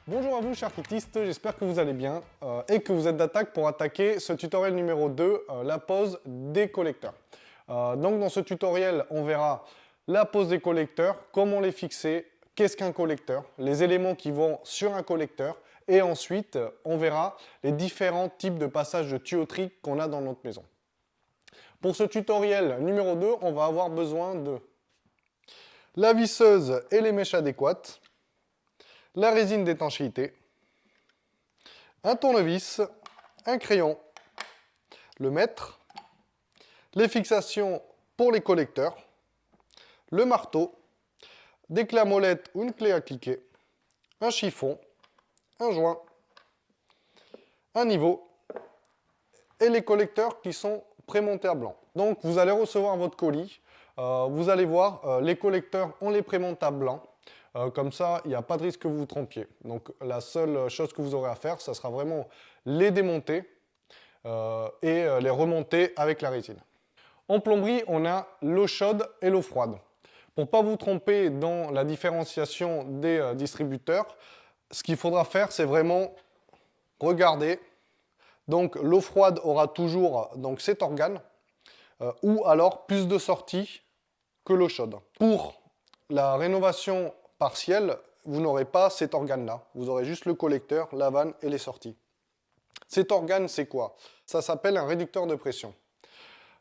Bonjour à vous chers kitistes, j'espère que vous allez bien et que vous êtes d'attaque pour attaquer ce tutoriel numéro 2, la pose des collecteurs. Donc dans ce tutoriel, on verra la pose des collecteurs, comment les fixer, qu'est-ce qu'un collecteur, les éléments qui vont sur un collecteur et ensuite on verra les différents types de passages de tuyauterie qu'on a dans notre maison. Pour ce tutoriel numéro 2, on va avoir besoin de la visseuse et les mèches adéquates, la résine d'étanchéité, un tournevis, un crayon, le mètre, les fixations pour les collecteurs, le marteau, des clés à molette ou une clé à cliquer, un chiffon, un joint, un niveau et les collecteurs qui sont prémontés à blanc. Donc vous allez recevoir votre colis, vous allez voir les collecteurs on les prémonte à blanc. Comme ça, il n'y a pas de risque que vous vous trompiez. Donc la seule chose que vous aurez à faire, ça sera vraiment les démonter et les remonter avec la résine. En plomberie, on a l'eau chaude et l'eau froide. Pour ne pas vous tromper dans la différenciation des distributeurs, ce qu'il faudra faire, c'est vraiment regarder. Donc l'eau froide aura toujours donc, cet organe, ou alors plus de sorties que l'eau chaude. Pour la rénovation partielle, vous n'aurez pas cet organe-là. Vous aurez juste le collecteur, la vanne et les sorties. Cet organe, c'est quoi? Ça s'appelle un réducteur de pression.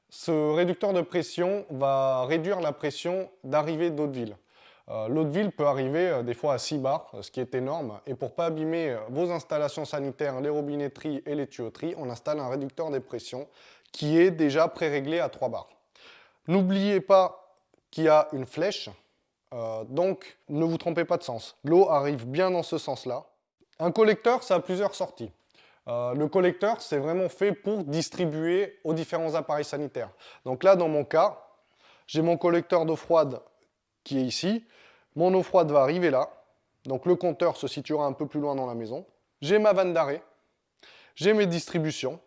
Ce réducteur de pression va réduire la pression d'arrivée d'eau de ville. L'eau de ville peut arriver des fois à 6 bars, ce qui est énorme. Et pour ne pas abîmer vos installations sanitaires, les robinetteries et les tuyauteries, on installe un réducteur de pression qui est déjà pré-réglé à 3 bars. N'oubliez pas qu'il y a une flèche. Donc, ne vous trompez pas de sens. L'eau arrive bien dans ce sens-là. Un collecteur, ça a plusieurs sorties. Le collecteur, c'est vraiment fait pour distribuer aux différents appareils sanitaires. Donc là, dans mon cas, j'ai mon collecteur d'eau froide qui est ici. Mon eau froide va arriver là. Donc le compteur se situera un peu plus loin dans la maison. J'ai ma vanne d'arrêt. J'ai mes distributions.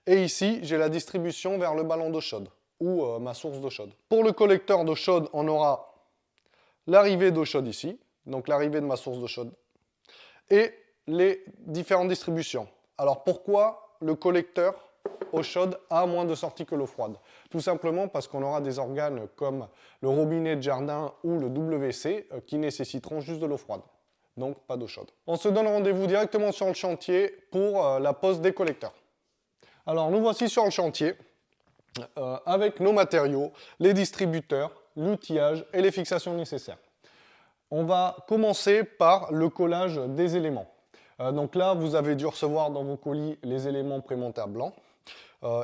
Et ici, j'ai la distribution vers le ballon d'eau chaude ou ma source d'eau chaude. Pour le collecteur d'eau chaude, on aura l'arrivée d'eau chaude ici, donc l'arrivée de ma source d'eau chaude, et les différentes distributions. Alors pourquoi le collecteur eau chaude a moins de sorties que l'eau froide? Tout simplement parce qu'on aura des organes comme le robinet de jardin ou le WC qui nécessiteront juste de l'eau froide, donc pas d'eau chaude. On se donne rendez-vous directement sur le chantier pour la pose des collecteurs. Alors nous voici sur le chantier avec nos matériaux, les distributeurs, l'outillage et les fixations nécessaires. On va commencer par le collage des éléments. Donc là, vous avez dû recevoir dans vos colis les éléments prémontés à blanc.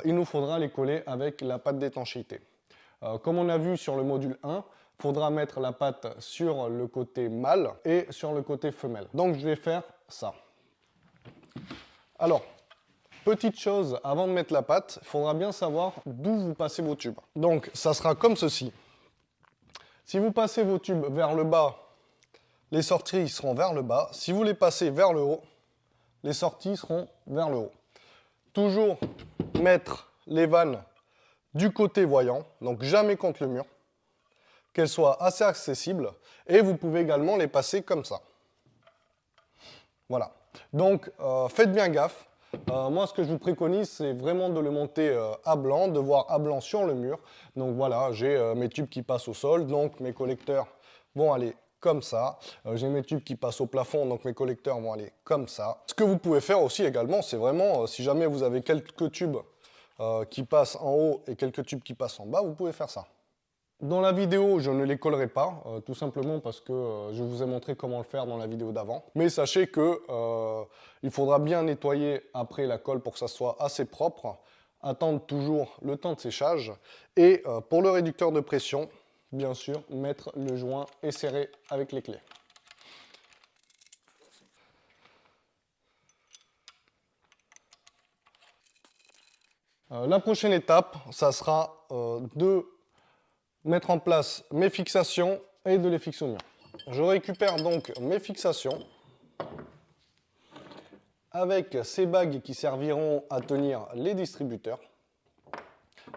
Il nous faudra les coller avec la pâte d'étanchéité. Comme on a vu sur le module 1, il faudra mettre la pâte sur le côté mâle et sur le côté femelle. Donc je vais faire ça. Alors, petite chose, avant de mettre la pâte, il faudra bien savoir d'où vous passez vos tubes. Donc ça sera comme ceci. Si vous passez vos tubes vers le bas, les sorties seront vers le bas. Si vous les passez vers le haut, les sorties seront vers le haut. Toujours mettre les vannes du côté voyant, donc jamais contre le mur, qu'elles soient assez accessibles. Et vous pouvez également les passer comme ça. Voilà. Donc faites bien gaffe. Moi, ce que je vous préconise, c'est vraiment de le monter à blanc, de voir à blanc sur le mur. Donc voilà, j'ai mes tubes qui passent au sol, donc mes collecteurs vont aller comme ça. J'ai mes tubes qui passent au plafond, donc mes collecteurs vont aller comme ça. Ce que vous pouvez faire aussi également, c'est vraiment, si jamais vous avez quelques tubes qui passent en haut et quelques tubes qui passent en bas, vous pouvez faire ça. Dans la vidéo, je ne les collerai pas, tout simplement parce que je vous ai montré comment le faire dans la vidéo d'avant. Mais sachez que il faudra bien nettoyer après la colle pour que ça soit assez propre. Attendre toujours le temps de séchage. Et pour le réducteur de pression, bien sûr, mettre le joint et serrer avec les clés. La prochaine étape, ça sera de mettre en place mes fixations et de les fixer au mur. Je récupère donc mes fixations avec ces bagues qui serviront à tenir les distributeurs.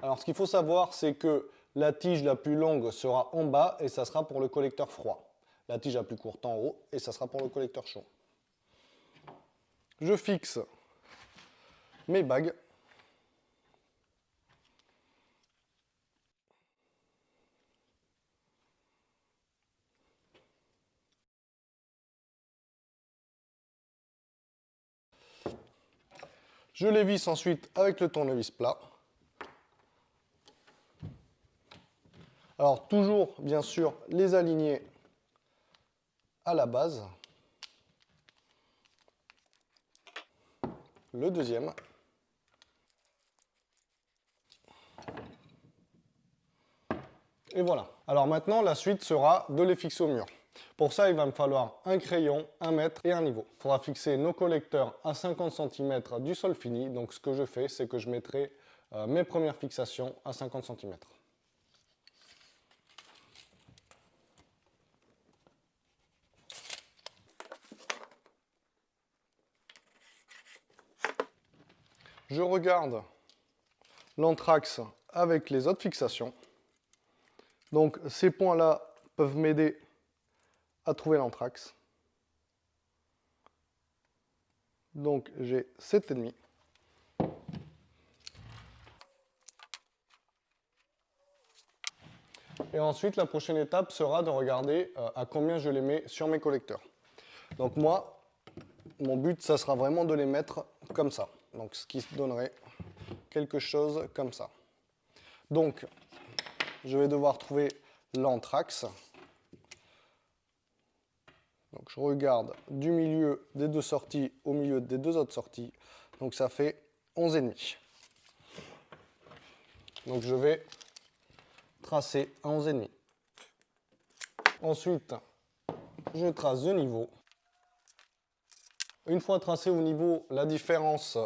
Alors ce qu'il faut savoir, c'est que la tige la plus longue sera en bas et ça sera pour le collecteur froid. la tige la plus courte en haut, et ça sera pour le collecteur chaud. Je fixe mes bagues. Je les visse ensuite avec le tournevis plat. Alors toujours, bien sûr, les aligner à la base. Le deuxième. Et voilà. Alors maintenant, la suite sera de les fixer au mur. Pour ça, il va me falloir un crayon, un mètre et un niveau. Il faudra fixer nos collecteurs à 50 cm du sol fini. Donc ce que je fais, c'est que je mettrai mes premières fixations à 50 cm. Je regarde l'anthrax avec les autres fixations. Donc ces points-là peuvent m'aider à trouver l'anthrax. Donc j'ai 7,5. Et ensuite, la prochaine étape sera de regarder à combien je les mets sur mes collecteurs. Donc moi, mon but, ça sera vraiment de les mettre comme ça. Donc ce qui donnerait quelque chose comme ça. Donc, je vais devoir trouver l'anthrax. Donc je regarde du milieu des deux sorties au milieu des deux autres sorties. Donc ça fait 11,5. Donc je vais tracer à 11,5. Ensuite, je trace de niveau. Une fois tracé au niveau la différence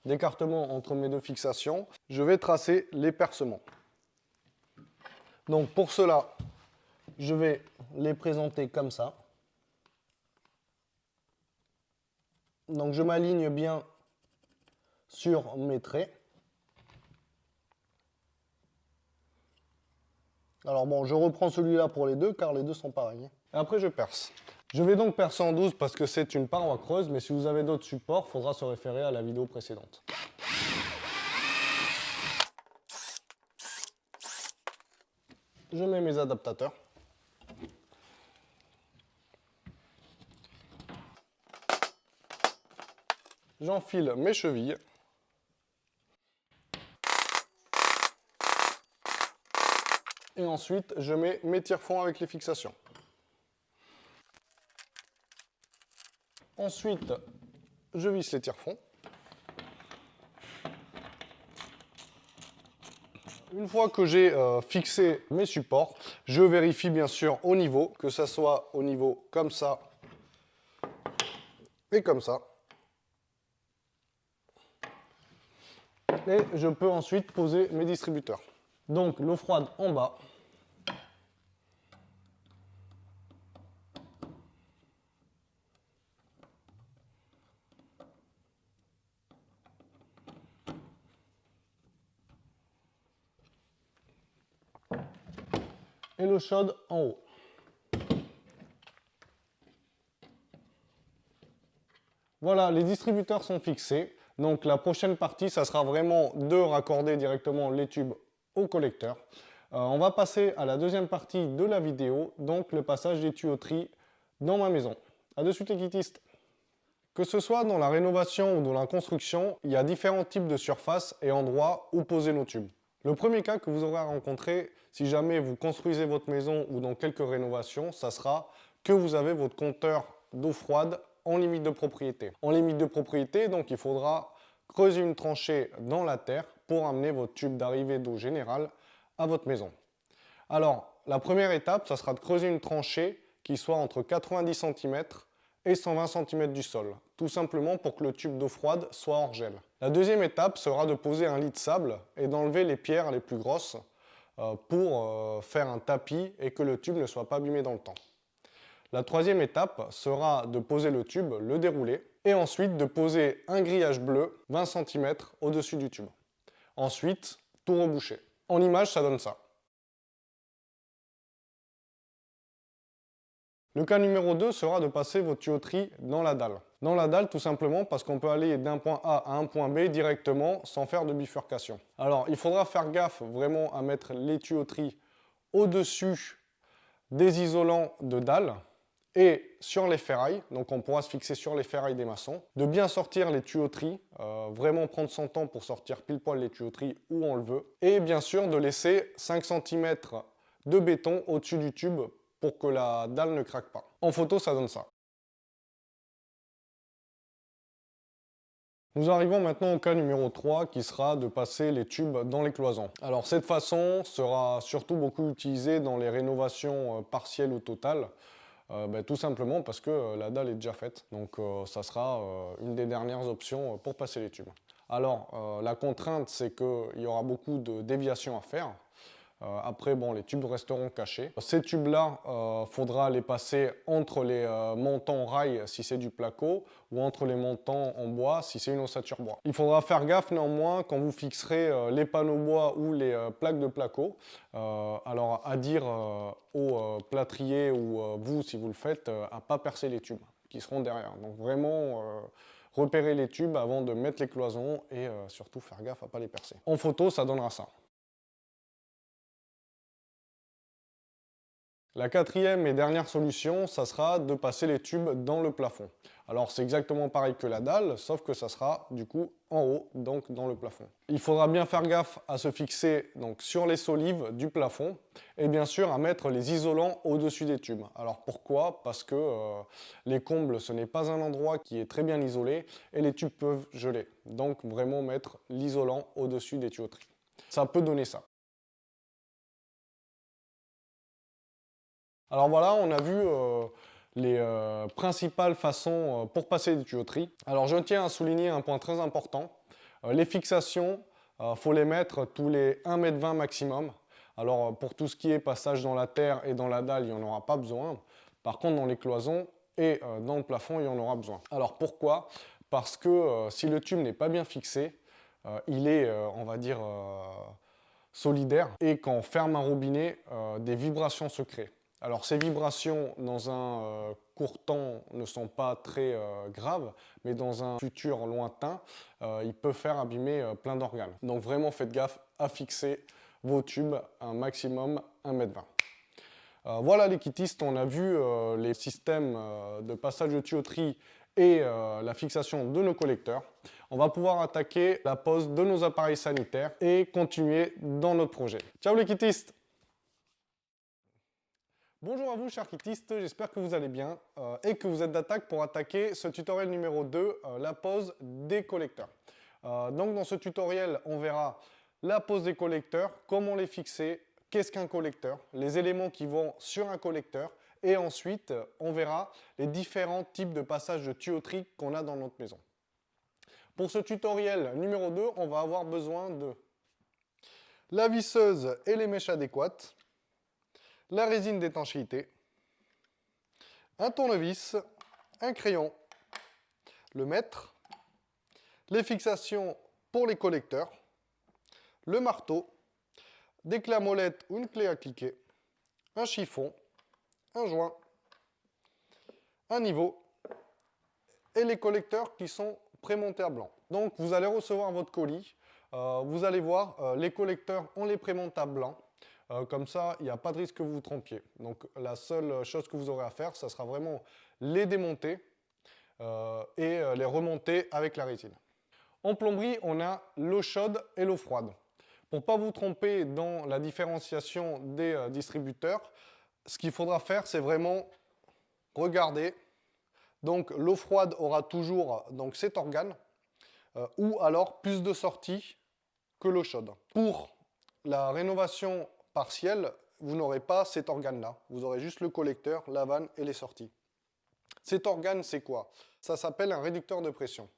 d'écartement entre mes deux fixations, je vais tracer les percements. Donc pour cela, je vais les présenter comme ça. Donc je m'aligne bien sur mes traits. Alors bon, je reprends celui-là pour les deux, car les deux sont pareils. Et après, je perce. Je vais donc percer en 12 parce que c'est une paroi creuse, mais si vous avez d'autres supports, il faudra se référer à la vidéo précédente. Je mets mes adaptateurs. J'enfile mes chevilles. Et ensuite, je mets mes tire-fonds avec les fixations. Ensuite, je visse les tire-fonds. Une fois que j'ai fixé mes supports, je vérifie bien sûr au niveau, que ça soit au niveau comme ça et comme ça. Et je peux ensuite poser mes distributeurs. Donc l'eau froide en bas. Et l'eau chaude en haut. Voilà, les distributeurs sont fixés. Donc la prochaine partie, ça sera vraiment de raccorder directement les tubes au collecteur. On va passer à la deuxième partie de la vidéo, donc le passage des tuyauteries dans ma maison. A de suite les kittistes. Que ce soit dans la rénovation ou dans la construction, il y a différents types de surfaces et endroits où poser nos tubes. Le premier cas que vous aurez à rencontrer, si jamais vous construisez votre maison ou dans quelques rénovations, ça sera que vous avez votre compteur d'eau froide en limite de propriété. En limite de propriété, donc il faudra creuser une tranchée dans la terre pour amener votre tube d'arrivée d'eau générale à votre maison. Alors, la première étape, ça sera de creuser une tranchée qui soit entre 90 cm et 120 cm du sol, tout simplement pour que le tube d'eau froide soit hors gel. La deuxième étape sera de poser un lit de sable et d'enlever les pierres les plus grosses pour faire un tapis et que le tube ne soit pas abîmé dans le temps. La troisième étape sera de poser le tube, le dérouler, et ensuite de poser un grillage bleu 20 cm au-dessus du tube. Ensuite, tout reboucher. En image, ça donne ça. Le cas numéro 2 sera de passer votre tuyauterie dans la dalle. Dans la dalle, tout simplement parce qu'on peut aller d'un point A à un point B directement sans faire de bifurcation. Alors, il faudra faire gaffe vraiment à mettre les tuyauteries au-dessus des isolants de dalle et sur les ferrailles, donc on pourra se fixer sur les ferrailles des maçons, de bien sortir les tuyauteries, vraiment prendre son temps pour sortir pile poil les tuyauteries où on le veut, et bien sûr de laisser 5 cm de béton au-dessus du tube pour que la dalle ne craque pas. En photo, ça donne ça. Nous arrivons maintenant au cas numéro 3 qui sera de passer les tubes dans les cloisons. Alors cette façon sera surtout beaucoup utilisée dans les rénovations partielles ou totales, tout simplement parce que la dalle est déjà faite. Donc ça sera une des dernières options pour passer les tubes. Alors la contrainte c'est qu'il y aura beaucoup de déviations à faire. Après, bon, les tubes resteront cachés. Ces tubes-là, faudra les passer entre les montants rail si c'est du placo ou entre les montants en bois si c'est une ossature bois. Il faudra faire gaffe néanmoins quand vous fixerez les panneaux bois ou les plaques de placo. Alors, à dire aux plâtriers ou vous, si vous le faites, à pas percer les tubes qui seront derrière. Donc vraiment, repérer les tubes avant de mettre les cloisons et surtout faire gaffe à pas les percer. En photo, ça donnera ça. La quatrième et dernière solution, ça sera de passer les tubes dans le plafond. Alors c'est exactement pareil que la dalle, sauf que ça sera du coup en haut, donc dans le plafond. Il faudra bien faire gaffe à se fixer donc, sur les solives du plafond et bien sûr à mettre les isolants au-dessus des tubes. Alors pourquoi? Parce que les combles, ce n'est pas un endroit qui est très bien isolé et les tubes peuvent geler. Donc vraiment mettre l'isolant au-dessus des tuyauteries. Ça peut donner ça. Alors voilà, on a vu les principales façons pour passer des tuyauteries. Alors je tiens à souligner un point très important. Les fixations, faut les mettre tous les 1,20 m maximum. Alors pour tout ce qui est passage dans la terre et dans la dalle, il n'y en aura pas besoin. Par contre, dans les cloisons et dans le plafond, il y en aura besoin. Alors pourquoi? Parce que si le tube n'est pas bien fixé, il est, on va dire, solidaire. Et quand on ferme un robinet, des vibrations se créent. Alors ces vibrations dans un court temps ne sont pas très graves, mais dans un futur lointain, ils peuvent faire abîmer plein d'organes. Donc vraiment faites gaffe à fixer vos tubes un maximum 1,20 m. Voilà les kittistes, on a vu les systèmes de passage de tuyauterie et la fixation de nos collecteurs. On va pouvoir attaquer la pose de nos appareils sanitaires et continuer dans notre projet. Ciao les kittistes! Bonjour à vous chers kittistes, j'espère que vous allez bien et que vous êtes d'attaque pour attaquer ce tutoriel numéro 2, la pose des collecteurs. Donc dans ce tutoriel, on verra la pose des collecteurs, comment les fixer, qu'est-ce qu'un collecteur, les éléments qui vont sur un collecteur et ensuite on verra les différents types de passages de tuyauterie qu'on a dans notre maison. Pour ce tutoriel numéro 2, on va avoir besoin de la visseuse et les mèches adéquates, la résine d'étanchéité, un tournevis, un crayon, le mètre, les fixations pour les collecteurs, le marteau, des clés à molette ou une clé à cliquer, un chiffon, un joint, un niveau et les collecteurs qui sont prémontés à blanc. Donc vous allez recevoir votre colis, vous allez voir les collecteurs, on les prémonte à blanc. Comme ça, il n'y a pas de risque que vous vous trompiez. Donc la seule chose que vous aurez à faire, ça sera vraiment les démonter et les remonter avec la résine. En plomberie, on a l'eau chaude et l'eau froide. Pour ne pas vous tromper dans la différenciation des distributeurs, ce qu'il faudra faire, c'est vraiment regarder. Donc l'eau froide aura toujours donc, cet organe, ou alors plus de sorties que l'eau chaude. Pour la rénovation partielle, vous n'aurez pas cet organe-là. Vous aurez juste le collecteur, la vanne et les sorties. Cet organe, c'est quoi? Ça s'appelle un réducteur de pression.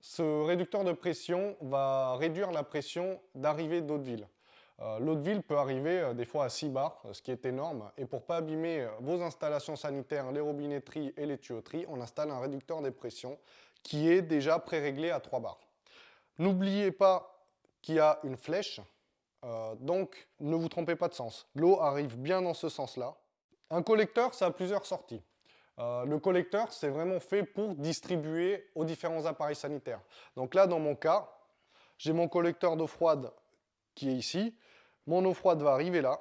Ce réducteur de pression va réduire la pression d'arrivée d'eau de ville. L'eau de ville peut arriver des fois à 6 bars, ce qui est énorme. Et pour ne pas abîmer vos installations sanitaires, les robinetteries et les tuyauteries, on installe un réducteur de pression qui est déjà pré-réglé à 3 bars. N'oubliez pas qu'il y a une flèche. Donc, ne vous trompez pas de sens. L'eau arrive bien dans ce sens-là. Un collecteur, ça a plusieurs sorties. Le collecteur, c'est vraiment fait pour distribuer aux différents appareils sanitaires. Donc là, dans mon cas, j'ai mon collecteur d'eau froide qui est ici. Mon eau froide va arriver là.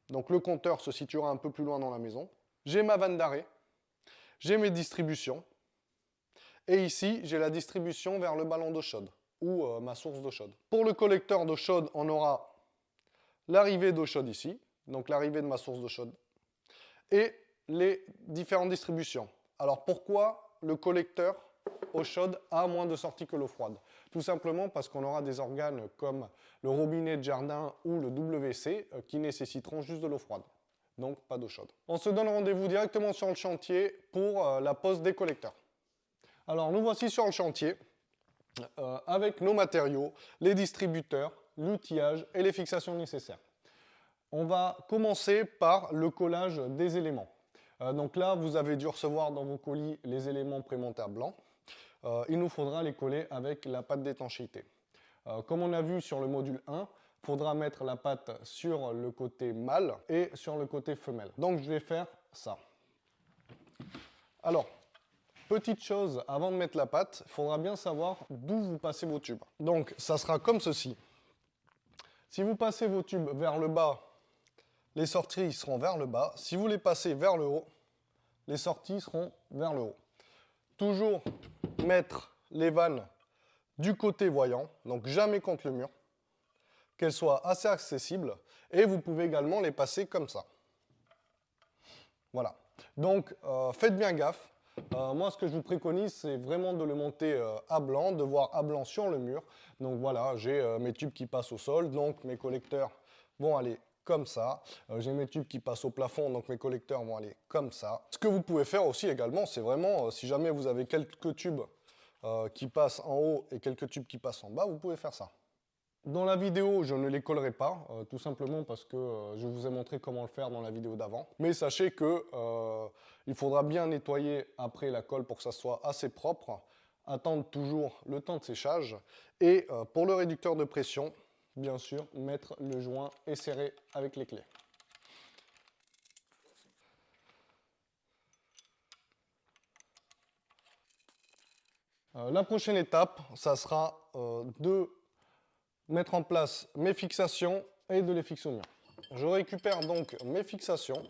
Donc le compteur se situera un peu plus loin dans la maison. J'ai ma vanne d'arrêt. J'ai mes distributions. Et ici, j'ai la distribution vers le ballon d'eau chaude ou ma source d'eau chaude. Pour le collecteur d'eau chaude, on aura l'arrivée d'eau chaude ici, donc l'arrivée de ma source d'eau chaude, et les différentes distributions. Alors pourquoi le collecteur eau chaude a moins de sorties que l'eau froide? Tout simplement parce qu'on aura des organes comme le robinet de jardin ou le WC qui nécessiteront juste de l'eau froide. Donc pas d'eau chaude. On se donne rendez-vous directement sur le chantier pour la pose des collecteurs. Alors nous voici sur le chantier avec nos matériaux, les distributeurs, l'outillage et les fixations nécessaires. On va commencer par le collage des éléments. Donc là, vous avez dû recevoir dans vos colis les éléments prémontaires blancs. Il nous faudra les coller avec la pâte d'étanchéité. Comme on a vu sur le module 1, il faudra mettre la pâte sur le côté mâle et sur le côté femelle. Donc je vais faire ça. Alors, petite chose, avant de mettre la pâte, il faudra bien savoir d'où vous passez vos tubes. Donc ça sera comme ceci. Si vous passez vos tubes vers le bas, les sorties seront vers le bas. Si vous les passez vers le haut, les sorties seront vers le haut. Toujours mettre les vannes du côté voyant, donc jamais contre le mur, qu'elles soient assez accessibles, et vous pouvez également les passer comme ça. Voilà. Donc faites bien gaffe. Moi, ce que je vous préconise, c'est vraiment de le monter à blanc, de voir à blanc sur le mur. Donc voilà, j'ai mes tubes qui passent au sol, donc mes collecteurs vont aller comme ça. J'ai mes tubes qui passent au plafond, donc mes collecteurs vont aller comme ça. Ce que vous pouvez faire aussi également, c'est vraiment, si jamais vous avez quelques tubes qui passent en haut et quelques tubes qui passent en bas, vous pouvez faire ça. Dans la vidéo, je ne les collerai pas, tout simplement parce que je vous ai montré comment le faire dans la vidéo d'avant. Mais sachez que il faudra bien nettoyer après la colle pour que ça soit assez propre, attendre toujours le temps de séchage. Et pour le réducteur de pression, bien sûr, mettre le joint et serrer avec les clés. La prochaine étape, ça sera de mettre en place mes fixations et de les fixer au mur. Je récupère donc mes fixations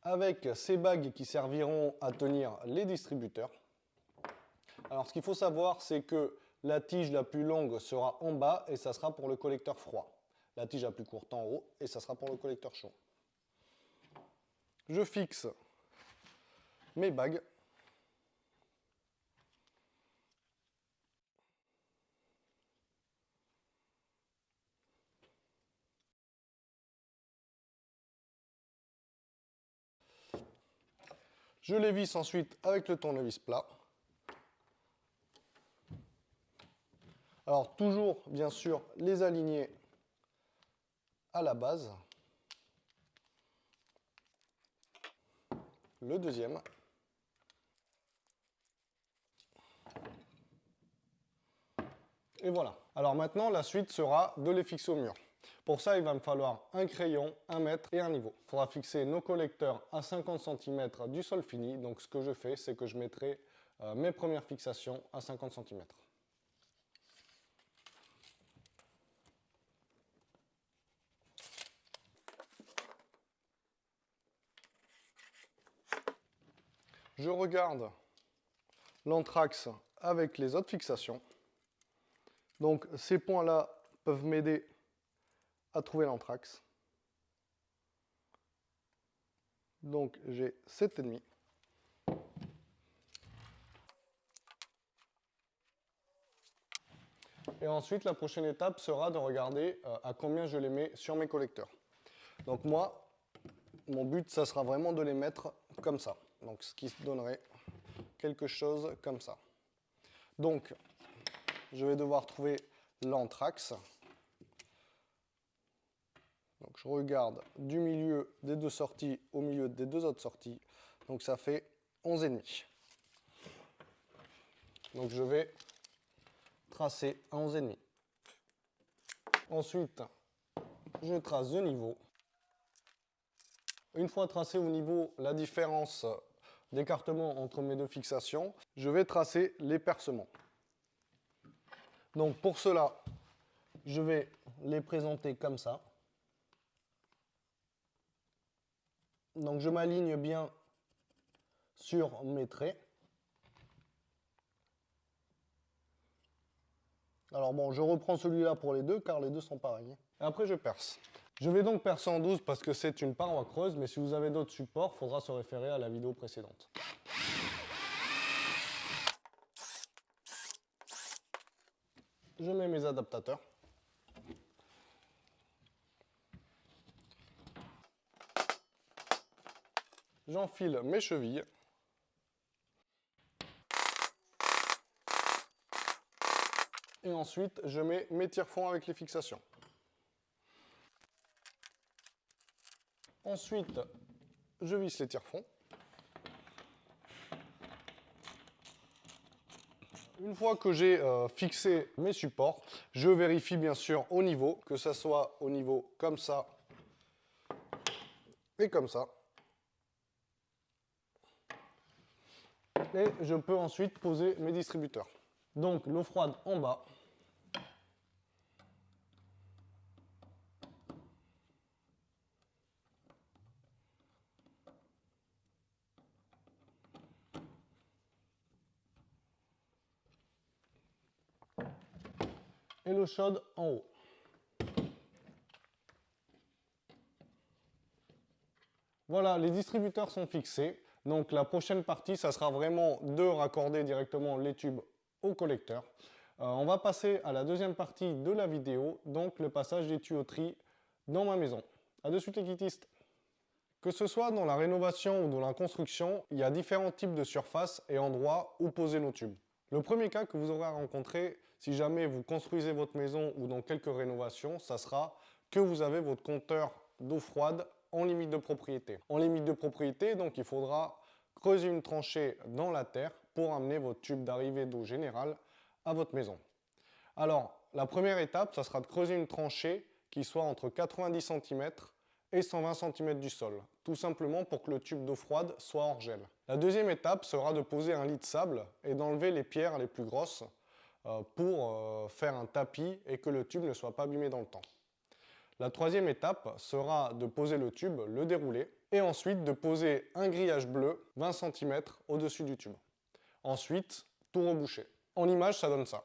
avec ces bagues qui serviront à tenir les distributeurs. Alors ce qu'il faut savoir, c'est que la tige la plus longue sera en bas et ça sera pour le collecteur froid. La tige la plus courte en haut et ça sera pour le collecteur chaud. Je fixe mes bagues. Je les visse ensuite avec le tournevis plat. Alors toujours, bien sûr, les aligner à la base. Le deuxième. Et voilà. Alors maintenant, la suite sera de les fixer au mur. Pour ça, il va me falloir un crayon, un mètre et un niveau. Il faudra fixer nos collecteurs à 50 cm du sol fini. Donc ce que je fais, c'est que je mettrai mes premières fixations à 50 cm. Je regarde l'anthrax avec les autres fixations. Donc ces points-là peuvent m'aider à trouver l'anthrax. Donc j'ai 7,5. Et ensuite, la prochaine étape sera de regarder à combien je les mets sur mes collecteurs. Donc moi, mon but, ça sera vraiment de les mettre comme ça. Donc ce qui donnerait quelque chose comme ça. Donc, je vais devoir trouver l'anthrax. Donc je regarde du milieu des deux sorties au milieu des deux autres sorties. Donc ça fait 11,5. Donc je vais tracer à 11,5. Ensuite, je trace de niveau. Une fois tracé au niveau la différence d'écartement entre mes deux fixations, je vais tracer les percements. Donc pour cela, je vais les présenter comme ça. Donc je m'aligne bien sur mes traits. Alors bon, je reprends celui-là pour les deux, car les deux sont pareils. Et après, je perce. Je vais donc percer en 12 parce que c'est une paroi creuse, mais si vous avez d'autres supports, il faudra se référer à la vidéo précédente. Je mets mes adaptateurs. J'enfile mes chevilles. Et ensuite, je mets mes tire-fonds avec les fixations. Ensuite, je visse les tire-fonds. Une fois que j'ai fixé mes supports, je vérifie bien sûr au niveau, que ça soit au niveau comme ça et comme ça. Et je peux ensuite poser mes distributeurs. Donc l'eau froide en bas. Et l'eau chaude en haut. Voilà, les distributeurs sont fixés. Donc la prochaine partie, ça sera vraiment de raccorder directement les tubes au collecteur. On va passer à la deuxième partie de la vidéo, donc le passage des tuyauteries dans ma maison. A de suite les kittistes. Que ce soit dans la rénovation ou dans la construction, il y a différents types de surfaces et endroits où poser nos tubes. Le premier cas que vous aurez à rencontrer, si jamais vous construisez votre maison ou dans quelques rénovations, ça sera que vous avez votre compteur d'eau froide en limite de propriété. En limite de propriété, donc il faudra creuser une tranchée dans la terre pour amener votre tube d'arrivée d'eau générale à votre maison. Alors, la première étape, ça sera de creuser une tranchée qui soit entre 90 cm et 120 cm du sol, tout simplement pour que le tube d'eau froide soit hors gel. La deuxième étape sera de poser un lit de sable et d'enlever les pierres les plus grosses pour faire un tapis et que le tube ne soit pas abîmé dans le temps. La troisième étape sera de poser le tube, le dérouler, et ensuite de poser un grillage bleu 20 cm au-dessus du tube. Ensuite, tout reboucher. En image, ça donne ça.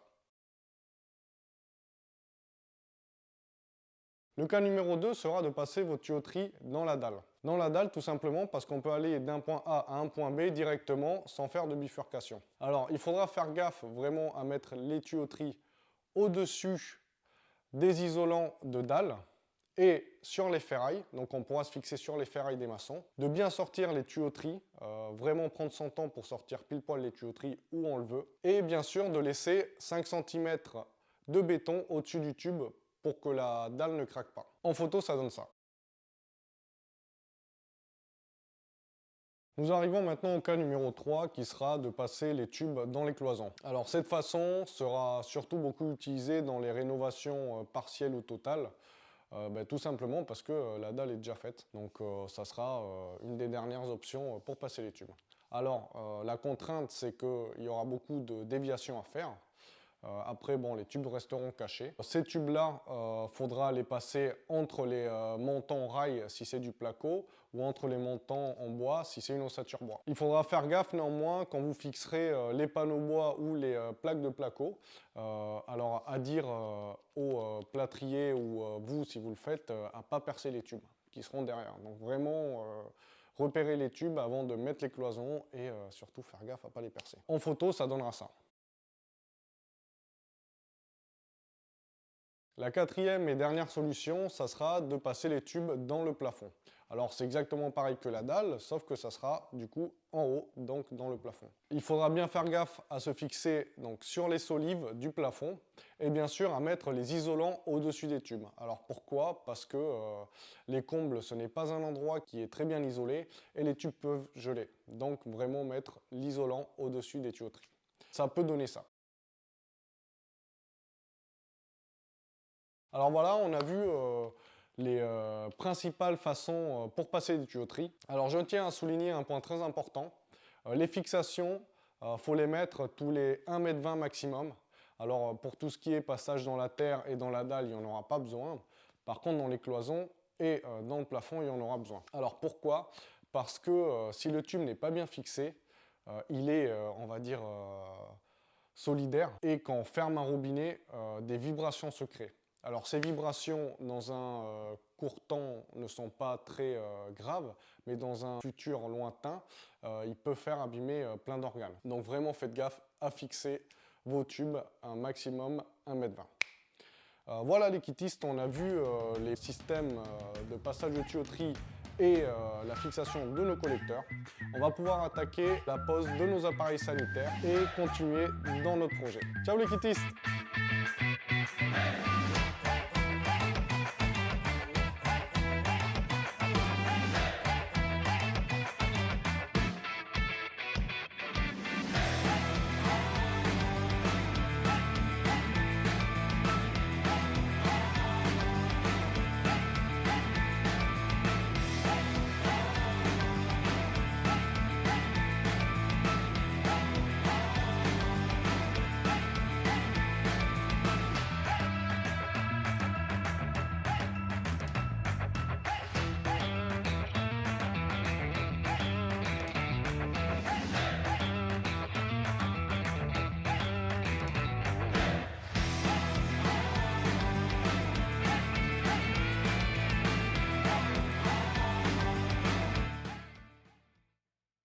Le cas numéro 2 sera de passer votre tuyauterie dans la dalle. Dans la dalle, tout simplement parce qu'on peut aller d'un point A à un point B directement sans faire de bifurcation. Alors, il faudra faire gaffe vraiment à mettre les tuyauteries au-dessus des isolants de dalle et sur les ferrailles, donc on pourra se fixer sur les ferrailles des maçons, de bien sortir les tuyauteries, vraiment prendre son temps pour sortir pile poil les tuyauteries où on le veut, et bien sûr de laisser 5 cm de béton au-dessus du tube pour que la dalle ne craque pas. En photo, ça donne ça. Nous arrivons maintenant au cas numéro 3 qui sera de passer les tubes dans les cloisons. Alors cette façon sera surtout beaucoup utilisée dans les rénovations partielles ou totales. Tout simplement parce que la dalle est déjà faite, donc ça sera une des dernières options pour passer les tubes. Alors la contrainte, c'est qu'il y aura beaucoup de déviations à faire. Après, bon, les tubes resteront cachés. Ces tubes-là, faudra les passer entre les montants rail si c'est du placo ou entre les montants en bois si c'est une ossature bois. Il faudra faire gaffe néanmoins quand vous fixerez les panneaux bois ou les plaques de placo. Alors à dire aux plâtriers ou vous si vous le faites, à pas percer les tubes qui seront derrière. Donc vraiment repérer les tubes avant de mettre les cloisons et surtout faire gaffe à pas les percer. En photo, ça donnera ça. La quatrième et dernière solution, ça sera de passer les tubes dans le plafond. Alors c'est exactement pareil que la dalle, sauf que ça sera du coup en haut, donc dans le plafond. Il faudra bien faire gaffe à se fixer donc sur les solives du plafond et bien sûr à mettre les isolants au-dessus des tubes. Alors pourquoi? Parce que les combles, ce n'est pas un endroit qui est très bien isolé et les tubes peuvent geler. Donc vraiment mettre l'isolant au-dessus des tuyauteries. Ça peut donner ça. Alors voilà, on a vu les principales façons pour passer des tuyauteries. Alors je tiens à souligner un point très important. Les fixations, faut les mettre tous les 1,20 m maximum. Alors pour tout ce qui est passage dans la terre et dans la dalle, il n'y en aura pas besoin. Par contre dans les cloisons et dans le plafond, il y en aura besoin. Alors pourquoi? Parce que si le tube n'est pas bien fixé, il est, on va dire, solidaire. Et quand on ferme un robinet, des vibrations se créent. Alors ces vibrations dans un court temps ne sont pas très graves, mais dans un futur lointain, ils peuvent faire abîmer plein d'organes. Donc vraiment faites gaffe à fixer vos tubes un maximum 1,20 m. Voilà les kittistes, on a vu les systèmes de passage de tuyauterie et la fixation de nos collecteurs. On va pouvoir attaquer la pose de nos appareils sanitaires et continuer dans notre projet. Ciao les kittistes!